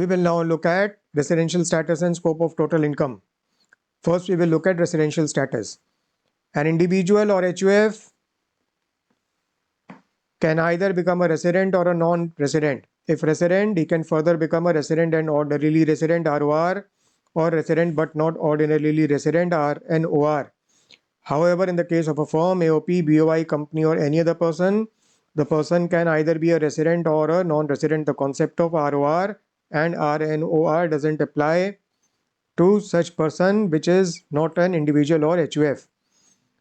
We will now look at residential status and scope of total income. First, we will look at residential status. An individual or HUF can either become a resident or a non-resident. If resident, he can further become a resident and ordinarily resident ROR or resident but not ordinarily resident RNOR. However, in the case of a firm, AOP, BOI, company or any other person, the person can either be a resident or a non-resident. The concept of ROR and RNOR doesn't apply to such person which is not an individual or HUF.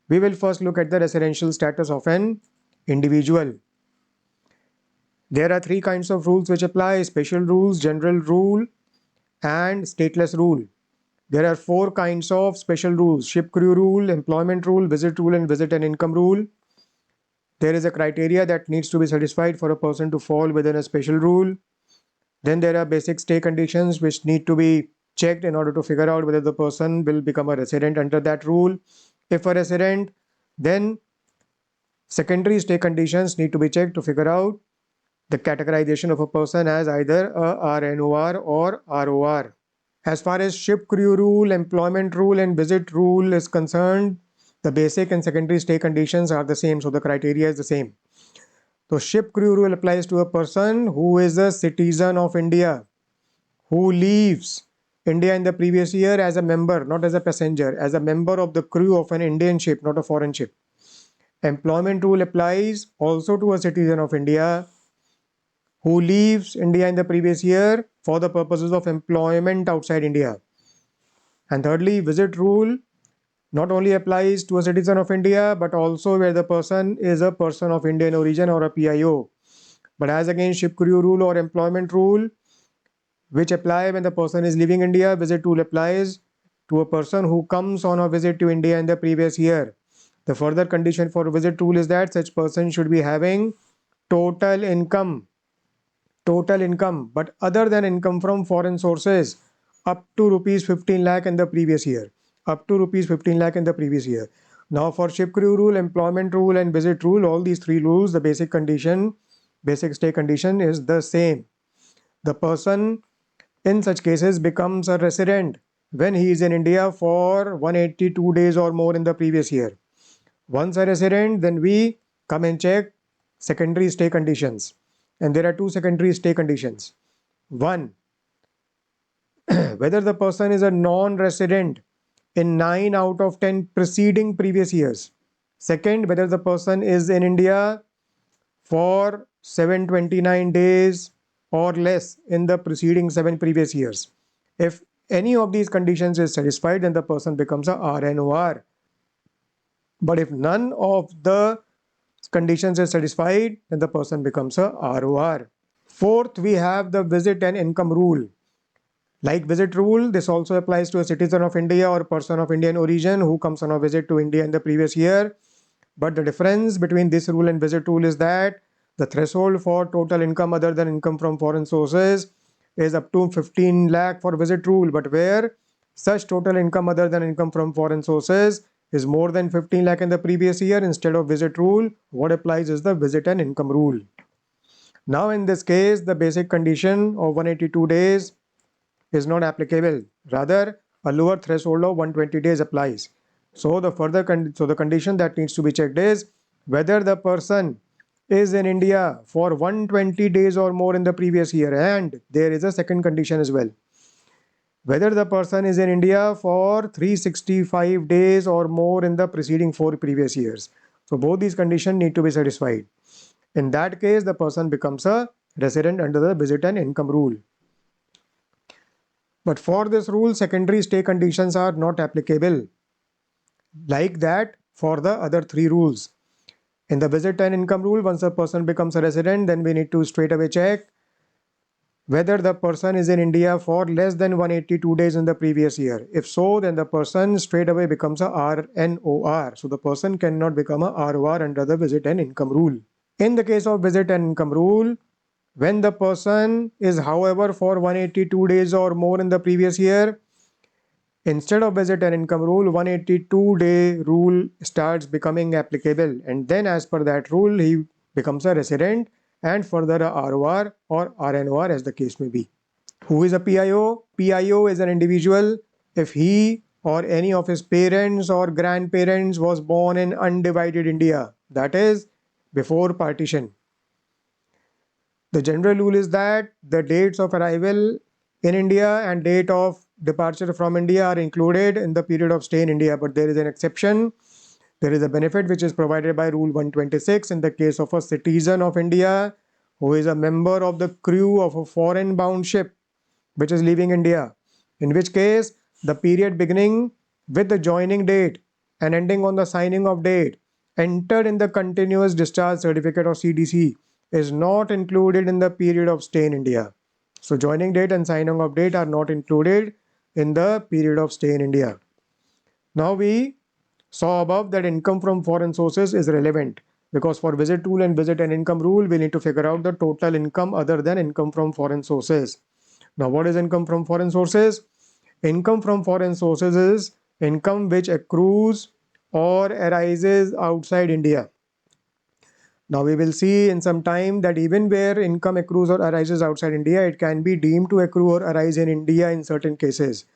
We will first look at the residential status of an individual. There are three kinds of rules which apply: special rules, general rule and stateless rule. There are four kinds of special rules: ship crew rule, employment rule, visit rule and visit and income rule. There is a criteria that needs to be satisfied for a person to fall within a special rule. Then there are basic stay conditions which need to be checked in order to figure out whether the person will become a resident under that rule. If a resident, then secondary stay conditions need to be checked to figure out the categorization of a person as either a RNOR or ROR. As far as ship crew rule, employment rule and visit rule is concerned, the basic and secondary stay conditions are the same, so the criteria is the same. So ship crew rule applies to a person who is a citizen of India, who leaves India in the previous year as a member, not as a passenger, as a member of the crew of an Indian ship, not a foreign ship. Employment rule applies also to a citizen of India who leaves India in the previous year for the purposes of employment outside India. And thirdly, visit rule not only applies to a citizen of India, but also where the person is a person of Indian origin or a PIO. But as against ship crew rule or employment rule, which apply when the person is leaving India, visit rule applies to a person who comes on a visit to India in the previous year. The further condition for visit rule is that such person should be having total income, but other than income from foreign sources, up to rupees 15 lakh in the previous year. Up to rupees 15 lakh in the previous year. Now for ship crew rule, employment rule and visit rule, all these three rules, the basic stay condition is the same. The person in such cases becomes a resident when he is in India for 182 days or more in the previous year. Once a resident, then we come and check secondary stay conditions. And there are two secondary stay conditions. One, whether the person is a non-resident in 9 out of 10 preceding previous years. Second, whether the person is in India for 729 days or less in the preceding 7 previous years. If any of these conditions is satisfied, then the person becomes a RNOR. But if none of the conditions is satisfied, then the person becomes a ROR. Fourth, we have the visit and income rule. Like visit rule, this also applies to a citizen of India or person of Indian origin who comes on a visit to India in the previous year. But the difference between this rule and visit rule is that the threshold for total income other than income from foreign sources is up to 15 lakh for visit rule, but where such total income other than income from foreign sources is more than 15 lakh in the previous year, instead of visit rule, what applies is the visit and income rule. Now in this case, the basic condition of 182 days is not applicable. Rather, a lower threshold of 120 days applies. So the condition that needs to be checked is whether the person is in India for 120 days or more in the previous year, and there is a second condition as well. Whether the person is in India for 365 days or more in the preceding 4 previous years. So both these conditions need to be satisfied. In that case, the person becomes a resident under the visit and income rule. But for this rule, secondary stay conditions are not applicable, like that for the other three rules. In the visit and income rule, once a person becomes a resident, then we need to straight away check whether the person is in India for less than 182 days in the previous year. If so, then the person straight away becomes a RNOR. So the person cannot become a ROR under the visit and income rule. In the case of visit and income rule, when the person is, however, for 182 days or more in the previous year, instead of visit and income rule, 182-day rule starts becoming applicable. And then as per that rule, he becomes a resident and further a ROR or RNOR as the case may be. Who is a PIO? PIO is an individual if he or any of his parents or grandparents was born in undivided India, that is, before partition. The general rule is that the dates of arrival in India and date of departure from India are included in the period of stay in India, but there is an exception. There is a benefit which is provided by Rule 126 in the case of a citizen of India who is a member of the crew of a foreign bound ship which is leaving India, in which case the period beginning with the joining date and ending on the signing of date entered in the continuous discharge certificate or CDC is not included in the period of stay in India. So joining date and signing of date are not included in the period of stay in India. Now we saw above that income from foreign sources is relevant because for visit rule and visit and income rule we need to figure out the total income other than income from foreign sources. Now what is income from foreign sources? Income from foreign sources is income which accrues or arises outside India. Now we will see in some time that even where income accrues or arises outside India, it can be deemed to accrue or arise in India in certain cases,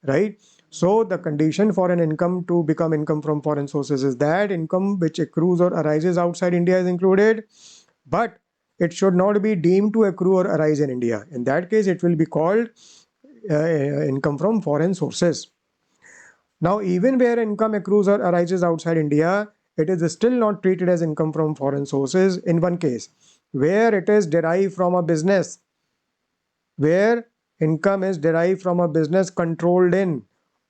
right? So the condition for an income to become income from foreign sources is that income which accrues or arises outside India is included, but it should not be deemed to accrue or arise in India. In that case, it will be called income from foreign sources. Now, even where income accrues or arises outside India, it is still not treated as income from foreign sources in one case, where it is derived from a business, where income is derived from a business controlled in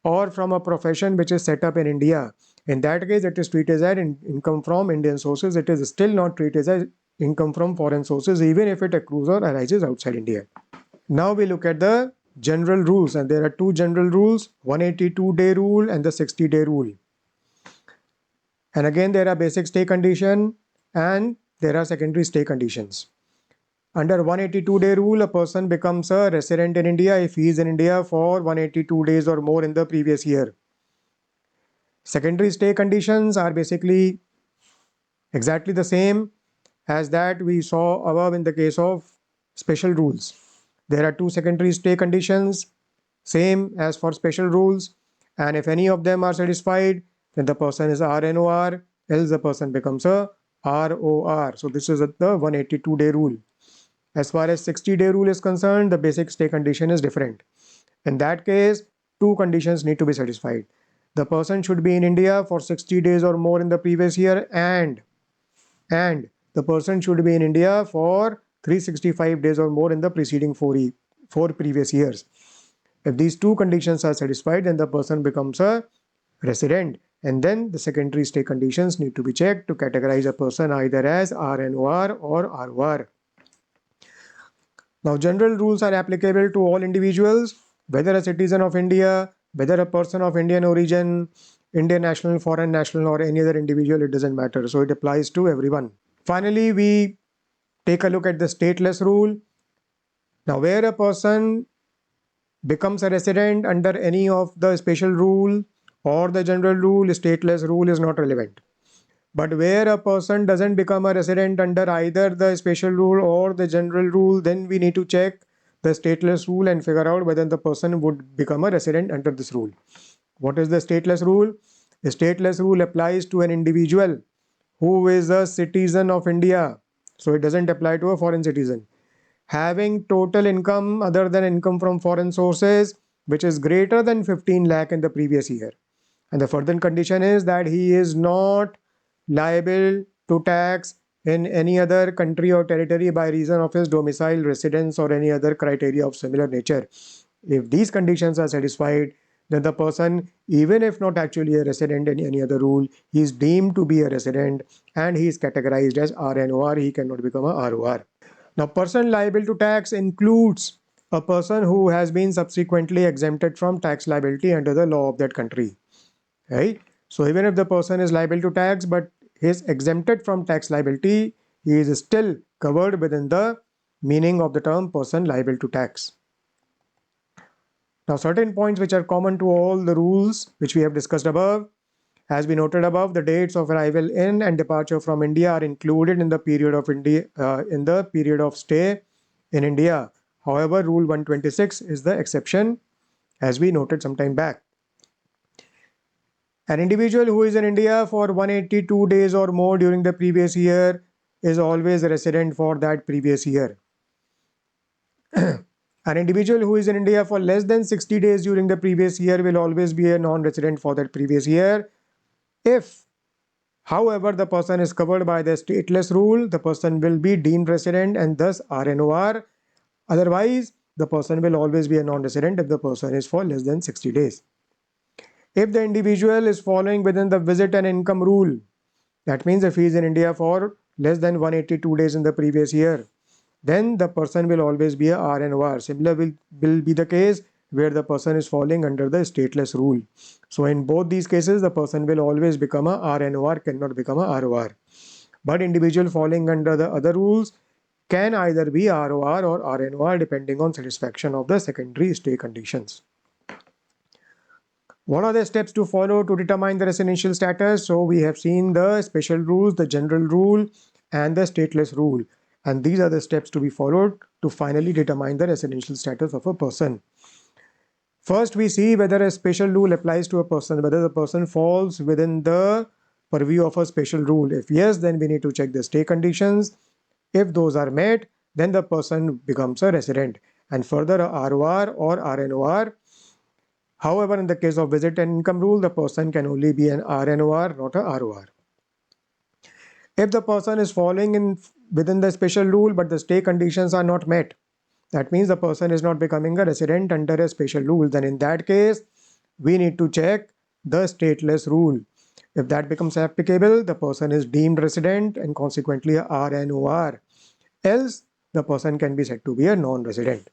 or from a profession which is set up in India. In that case, it is treated as income from Indian sources. It is still not treated as income from foreign sources, even if it accrues or arises outside India. Now we look at the general rules, and there are two general rules, 182-day rule and the 60-day rule. And again, there are basic stay condition and there are secondary stay conditions. Under 182-day rule, a person becomes a resident in India if he is in India for 182 days or more in the previous year. Secondary stay conditions are basically exactly the same as that we saw above in the case of special rules. There are two secondary stay conditions, same as for special rules, and if any of them are satisfied, then the person is RNOR, else the person becomes a ROR. So this is the 182-day rule. As far as 60-day rule is concerned, the basic stay condition is different. In that case, two conditions need to be satisfied. The person should be in India for 60 days or more in the previous year, and the person should be in India for 365 days or more in the preceding four previous years. If these two conditions are satisfied, then the person becomes a resident, and then the secondary stay conditions need to be checked to categorize a person either as RNOR or ROR. Now, general rules are applicable to all individuals, whether a citizen of India, whether a person of Indian origin, Indian national, foreign national, or any other individual, it doesn't matter. So it applies to everyone. Finally, we take a look at the stateless rule. Now, where a person becomes a resident under any of the special rule or the general rule, stateless rule is not relevant. But where a person doesn't become a resident under either the special rule or the general rule, then we need to check the stateless rule and figure out whether the person would become a resident under this rule. What is the stateless rule? The stateless rule applies to an individual who is a citizen of India. So it doesn't apply to a foreign citizen. Having total income other than income from foreign sources, which is greater than 15 lakh in the previous year. And the further condition is that he is not liable to tax in any other country or territory by reason of his domicile, residence, or any other criteria of similar nature. If these conditions are satisfied, then the person, even if not actually a resident in any other rule, he is deemed to be a resident and he is categorized as RNOR. He cannot become a ROR. Now, person liable to tax includes a person who has been subsequently exempted from tax liability under the law of that country. Right? So even if the person is liable to tax but he is exempted from tax liability, he is still covered within the meaning of the term person liable to tax. Now, certain points which are common to all the rules which we have discussed above. As we noted above, the dates of arrival in and departure from India are included in the period of stay in India. However, Rule 126 is the exception, as we noted some time back. An individual who is in India for 182 days or more during the previous year is always a resident for that previous year. An individual who is in India for less than 60 days during the previous year will always be a non-resident for that previous year. If, however, the person is covered by the stateless rule, the person will be deemed resident and thus RNOR. Otherwise, the person will always be a non-resident if the person is for less than 60 days. If the individual is falling within the visit and income rule, that means if he is in India for less than 182 days in the previous year, then the person will always be a RNOR. Similar will be the case where the person is falling under the stateless rule. So in both these cases, the person will always become a RNOR, cannot become a ROR. But individual falling under the other rules can either be ROR or RNOR depending on satisfaction of the secondary stay conditions. What are the steps to follow to determine the residential status? So we have seen the special rules, the general rule, and the stateless rule. And these are the steps to be followed to finally determine the residential status of a person. First, we see whether a special rule applies to a person, whether the person falls within the purview of a special rule. If yes, then we need to check the stay conditions. If those are met, then the person becomes a resident. And further, a ROR or RNOR. However, in the case of visit and income rule, the person can only be an RNOR, not a ROR. If the person is falling within the special rule, but the stay conditions are not met, that means the person is not becoming a resident under a special rule, then in that case, we need to check the stateless rule. If that becomes applicable, the person is deemed resident and consequently a RNOR. Else, the person can be said to be a non-resident.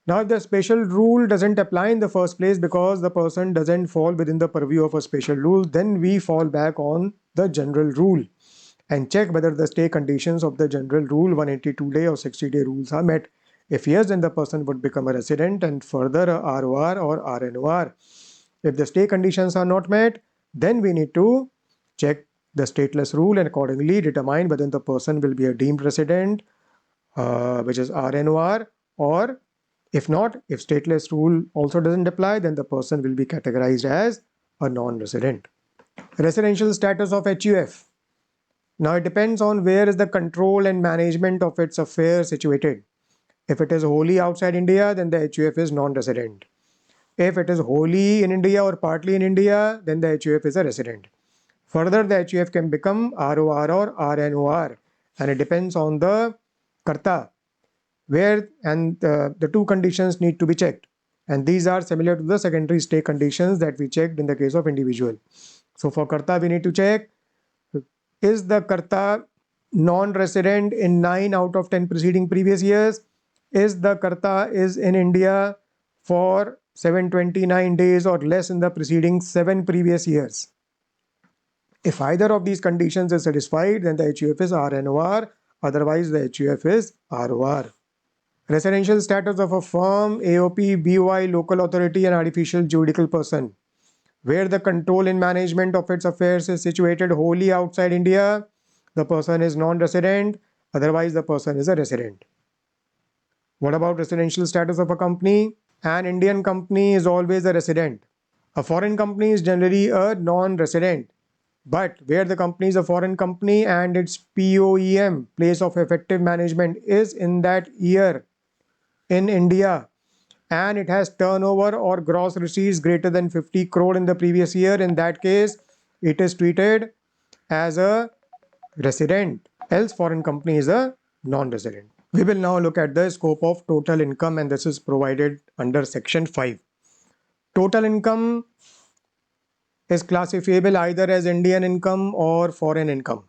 Now, if the special rule doesn't apply in the first place because the person doesn't fall within the purview of a special rule, then we fall back on the general rule and check whether the stay conditions of the general rule, 182-day or 60-day rules are met. If yes, then the person would become a resident and further a ROR or RNOR. If the stay conditions are not met, then we need to check the stateless rule and accordingly determine whether the person will be a deemed resident, which is RNOR, or if not, if stateless rule also doesn't apply, then the person will be categorized as a non-resident. Residential status of HUF. Now it depends on where is the control and management of its affairs situated. If it is wholly outside India, then the HUF is non-resident. If it is wholly in India or partly in India, then the HUF is a resident. Further, the HUF can become ROR or RNOR, and it depends on the Karta, where and the two conditions need to be checked. And these are similar to the secondary stay conditions that we checked in the case of individual. So for Karta, we need to check, is the Karta non-resident in 9 out of 10 preceding previous years? Is the Karta is in India for 729 days or less in the preceding 7 previous years? If either of these conditions is satisfied, then the HUF is RNOR, otherwise the HUF is ROR. Residential status of a firm, AOP, BOI, local authority and artificial juridical person, where the control and management of its affairs is situated wholly outside India, the person is non-resident, otherwise the person is a resident. What about residential status of a company? An Indian company is always a resident. A foreign company is generally a non-resident. But where the company is a foreign company and its POEM, place of effective management, is in that year in India and it has turnover or gross receipts greater than 50 crore in the previous year, in that case, it is treated as a resident. Else, foreign company is a non-resident. We will now look at the scope of total income, and this is provided under section 5. Total income is classifiable either as Indian income or foreign income.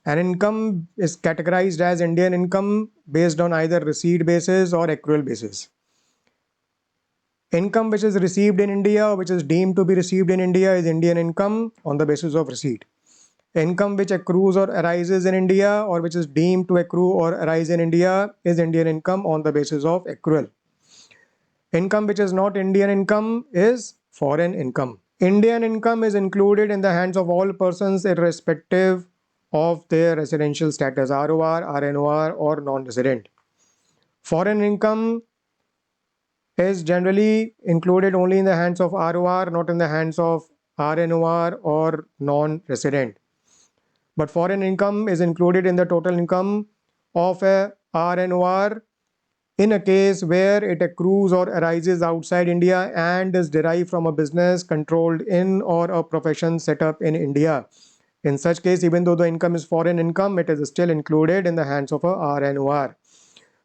An income is categorized as Indian income based on either receipt basis or accrual basis. Income which is received in India or which is deemed to be received in India is Indian income on the basis of receipt. Income which accrues or arises in India or which is deemed to accrue or arise in India is Indian income on the basis of accrual. Income which is not Indian income is foreign income. Indian income is included in the hands of all persons irrespective of their residential status, ROR, RNOR or non-resident. Foreign income is generally included only in the hands of ROR, not in the hands of RNOR or non-resident. But foreign income is included in the total income of a RNOR in a case where it accrues or arises outside India and is derived from a business controlled in or a profession set up in India. In such case, even though the income is foreign income, it is still included in the hands of a RNOR.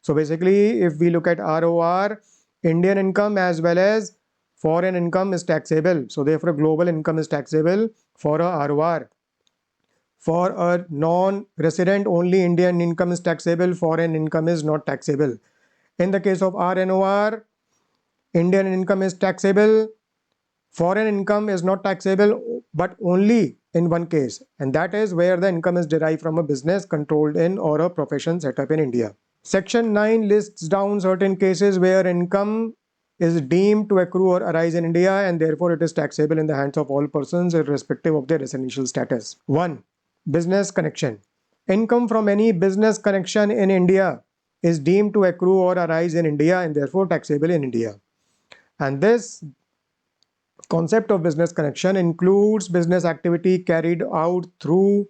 So basically, if we look at ROR, Indian income as well as foreign income is taxable. So therefore, global income is taxable for a ROR. For a non-resident, only Indian income is taxable, foreign income is not taxable. In the case of RNOR, Indian income is taxable, foreign income is not taxable, but only in one case, and that is where the income is derived from a business controlled in or a profession set up in India. Section 9 lists down certain cases where income is deemed to accrue or arise in India and therefore it is taxable in the hands of all persons irrespective of their residential status. 1. Business connection. Income from any business connection in India is deemed to accrue or arise in India and therefore taxable in India. And this concept of business connection includes business activity carried out through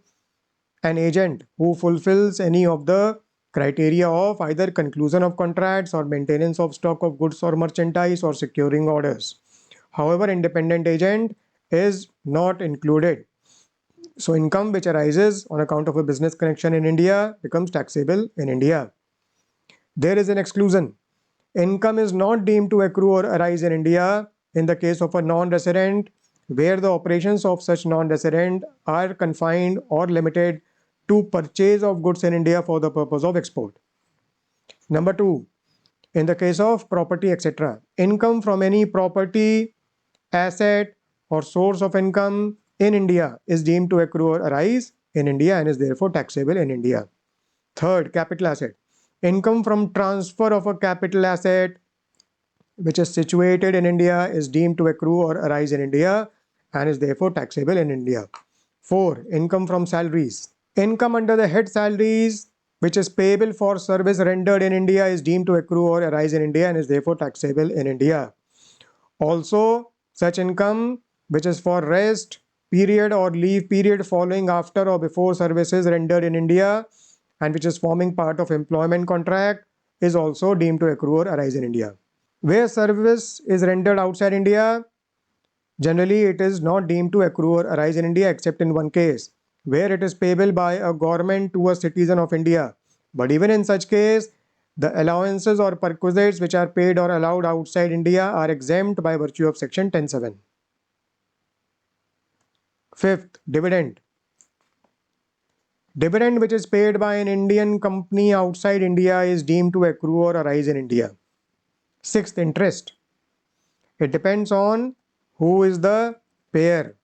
an agent who fulfills any of the criteria of either conclusion of contracts or maintenance of stock of goods or merchandise or securing orders. However, independent agent is not included. So income which arises on account of a business connection in India becomes taxable in India. There is an exclusion. Income is not deemed to accrue or arise in India in the case of a non-resident where the operations of such non-resident are confined or limited to purchase of goods in India for the purpose of export. Number 2, in the case of property, etc., income from any property, asset or source of income in India is deemed to accrue or arise in India and is therefore taxable in India. Third, capital asset. Income from transfer of a capital asset which is situated in India is deemed to accrue or arise in India and is therefore taxable in India. 4. Income from salaries. Income under the head salaries which is payable for service rendered in India is deemed to accrue or arise in India and is therefore taxable in India. Also, such income which is for rest period or leave period following after or before services rendered in India and which is forming part of employment contract is also deemed to accrue or arise in India. Where service is rendered outside India, generally it is not deemed to accrue or arise in India except in one case, where it is payable by a government to a citizen of India. But even in such case, the allowances or perquisites which are paid or allowed outside India are exempt by virtue of section 10(7). Fifth, dividend. Dividend which is paid by an Indian company outside India is deemed to accrue or arise in India. Sixth, interest. It depends on who is the payer.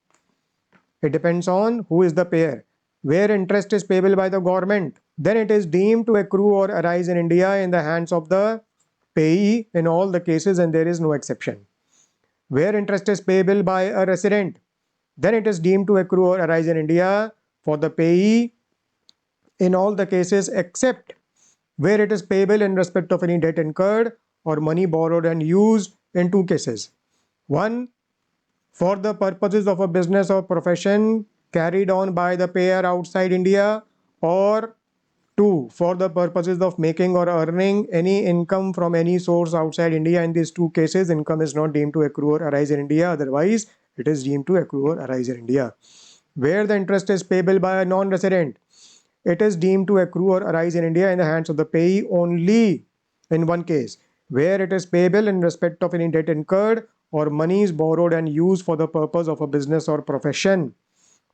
It depends on who is the payer. Where interest is payable by the government, then it is deemed to accrue or arise in India in the hands of the payee in all the cases and there is no exception. Where interest is payable by a resident, then it is deemed to accrue or arise in India for the payee in all the cases except where it is payable in respect of any debt incurred or money borrowed and used in two cases. One, for the purposes of a business or profession carried on by the payer outside India, or 2, for the purposes of making or earning any income from any source outside India. In these two cases, income is not deemed to accrue or arise in India, otherwise it is deemed to accrue or arise in India. Where the interest is payable by a non-resident, it is deemed to accrue or arise in India in the hands of the payee only in one case, where it is payable in respect of any debt incurred or monies borrowed and used for the purpose of a business or profession,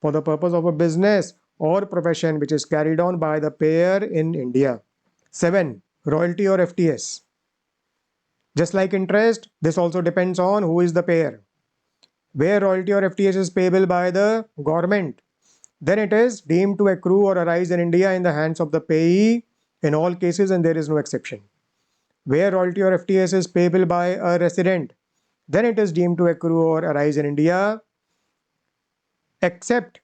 for the purpose of a business or profession which is carried on by the payer in India. 7. Royalty or FTS. Just like interest, this also depends on who is the payer. Where royalty or FTS is payable by the government, then it is deemed to accrue or arise in India in the hands of the payee in all cases and there is no exception. Where royalty or FTS is payable by a resident, then it is deemed to accrue or arise in India except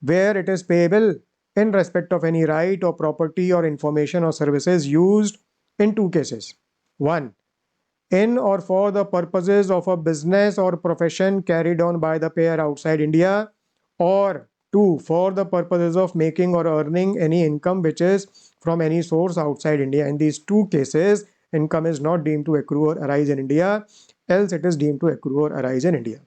where it is payable in respect of any right or property or information or services used in two cases. One, in or for the purposes of a business or profession carried on by the payer outside India, or two, for the purposes of making or earning any income which is from any source outside India. In these two cases, income is not deemed to accrue or arise in India, else it is deemed to accrue or arise in India.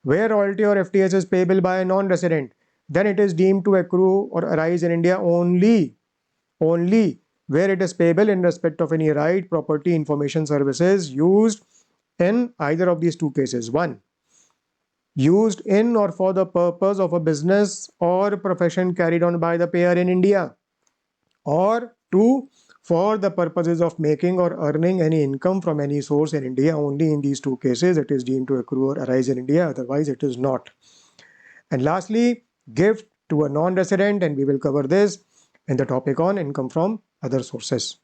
Where royalty or FTS is payable by a non-resident, then it is deemed to accrue or arise in India only where it is payable in respect of any right, property, information services used in either of these two cases. One, used in or for the purpose of a business or profession carried on by the payer in India, or two, for the purposes of making or earning any income from any source in India. Only in these two cases it is deemed to accrue or arise in India, otherwise it is not. And lastly, gift to a non-resident, and we will cover this in the topic on income from other sources.